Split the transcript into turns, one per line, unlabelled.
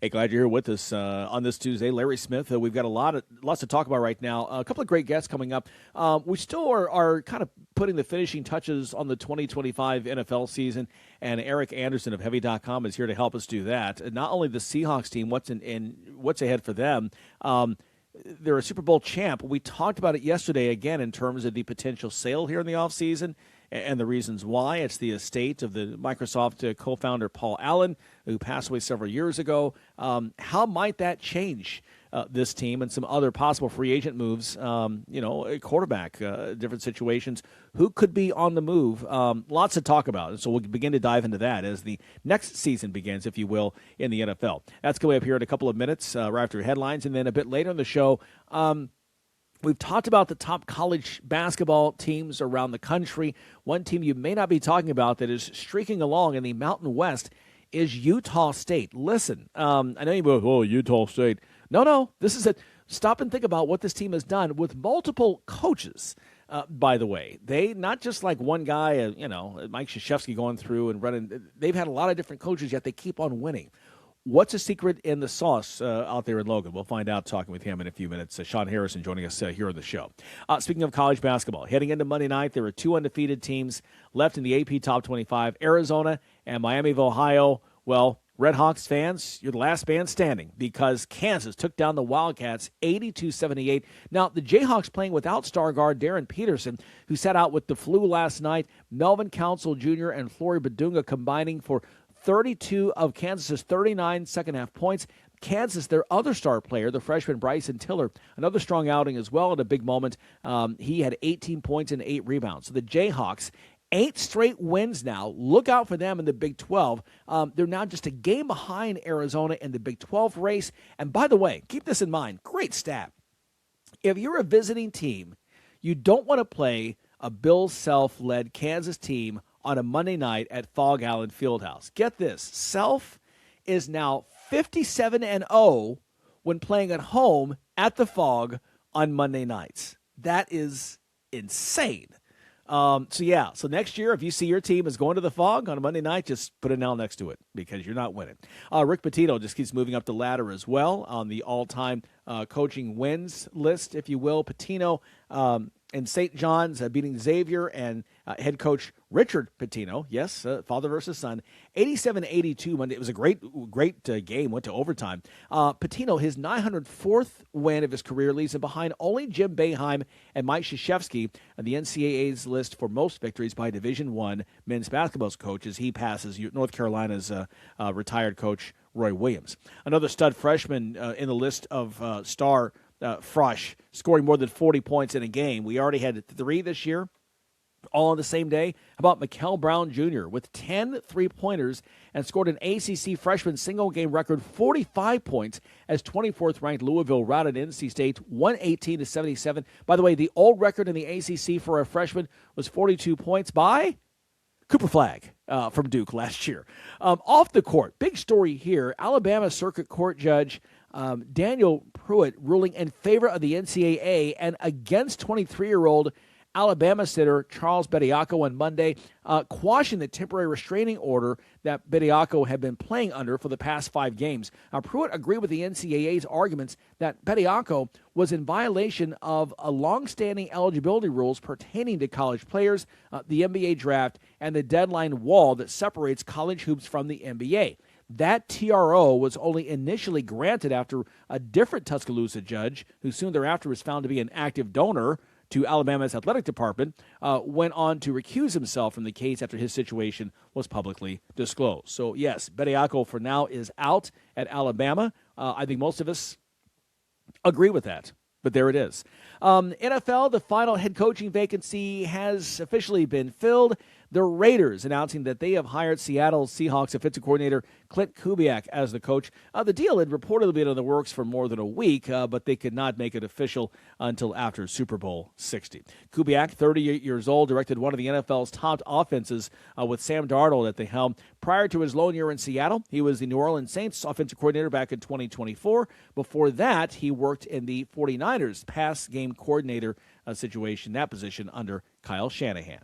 Hey, glad you're here with us on this Tuesday. Larry Smith, we've got lots to talk about right now. A couple of great guests coming up. We still are kind of putting the finishing touches on the 2025 NFL season, and Eric Anderson of Heavy.com is here to help us do that. And not only the Seahawks team, what's ahead for them. They're a Super Bowl champ. We talked about it yesterday again in terms of the potential sale here in the offseason and the reasons why. It's the estate of the Microsoft co-founder Paul Allen, who passed away several years ago. How might that change this team and some other possible free agent moves? A quarterback, different situations. Who could be on the move? Lots to talk about. And so we'll begin to dive into that as the next season begins, if you will, in the NFL. That's coming up here in a couple of minutes right after headlines. And then a bit later in the show, we've talked about the top college basketball teams around the country. One team you may not be talking about that is streaking along in the Mountain West is Utah State. Listen, I know you go, oh, Utah State. No, this is stop and think about what this team has done with multiple coaches, by the way. They, not just like one guy, Mike Krzyzewski going through and running. They've had a lot of different coaches, yet they keep on winning. What's the secret in the sauce out there in Logan? We'll find out talking with him in a few minutes. Sean Harrison joining us here on the show. Speaking of college basketball, heading into Monday night, there are two undefeated teams left in the AP Top 25, Arizona and Miami of Ohio. Well, Red Hawks fans, you're the last man standing because Kansas took down the Wildcats 82-78. Now, the Jayhawks playing without star guard Darren Peterson, who sat out with the flu last night. Melvin Council Jr. and Flory Badunga combining for 32 of Kansas's 39 second-half points. Kansas, their other star player, the freshman Bryson Tiller, another strong outing as well at a big moment. He had 18 points and 8 rebounds. So the Jayhawks, 8 straight wins now. Look out for them in the Big 12. They're now just a game behind Arizona in the Big 12 race. And by the way, keep this in mind, great stat. If you're a visiting team, you don't want to play a Bill Self-led Kansas team on a Monday night at Fog Allen Fieldhouse. Get this, Self is now 57-0 when playing at home at the Fog on Monday nights. That is insane. So next year, if you see your team is going to the Fog on a Monday night, just put an L next to it because you're not winning. Rick Pitino just keeps moving up the ladder as well on the all-time coaching wins list, if you will. Pitino in St. John's beating Xavier and head coach Richard Pitino, yes, father versus son, 87-82 Monday. It was a great game, went to overtime. Pitino, his 904th win of his career, leaves him behind only Jim Boeheim and Mike Krzyzewski on the NCAA's list for most victories by Division I men's basketball coaches. He passes North Carolina's retired coach Roy Williams. Another stud freshman in the list of star Frosh, scoring more than 40 points in a game. We already had 3 this year, all on the same day. How about Mikel Brown Jr. with 10 three-pointers and scored an ACC freshman single-game record 45 points as 24th-ranked Louisville routed NC State 118-77. By the way, the old record in the ACC for a freshman was 42 points by Cooper Flagg from Duke last year. Off the court, big story here. Alabama Circuit Court Judge Daniel Pruitt ruling in favor of the NCAA and against 23-year-old Alabama sitter Charles Bediako on Monday, quashing the temporary restraining order that Bediako had been playing under for the past 5 games. Now, Pruitt agreed with the NCAA's arguments that Bediako was in violation of a longstanding eligibility rules pertaining to college players, the NBA draft, and the deadline wall that separates college hoops from the NBA. That TRO was only initially granted after a different Tuscaloosa judge, who soon thereafter was found to be an active donor to Alabama's athletic department, went on to recuse himself from the case after his situation was publicly disclosed. So, yes, Bediako for now is out at Alabama. I think most of us agree with that, but there it is. NFL, the final head coaching vacancy has officially been filled. The Raiders announcing that they have hired Seattle Seahawks offensive coordinator Clint Kubiak as the coach. The deal had reportedly been in the works for more than a week, but they could not make it official until after Super Bowl 60. Kubiak, 38 years old, directed one of the NFL's top offenses with Sam Darnold at the helm. Prior to his lone year in Seattle, he was the New Orleans Saints offensive coordinator back in 2024. Before that, he worked in the 49ers pass game coordinator situation, that position under Kyle Shanahan.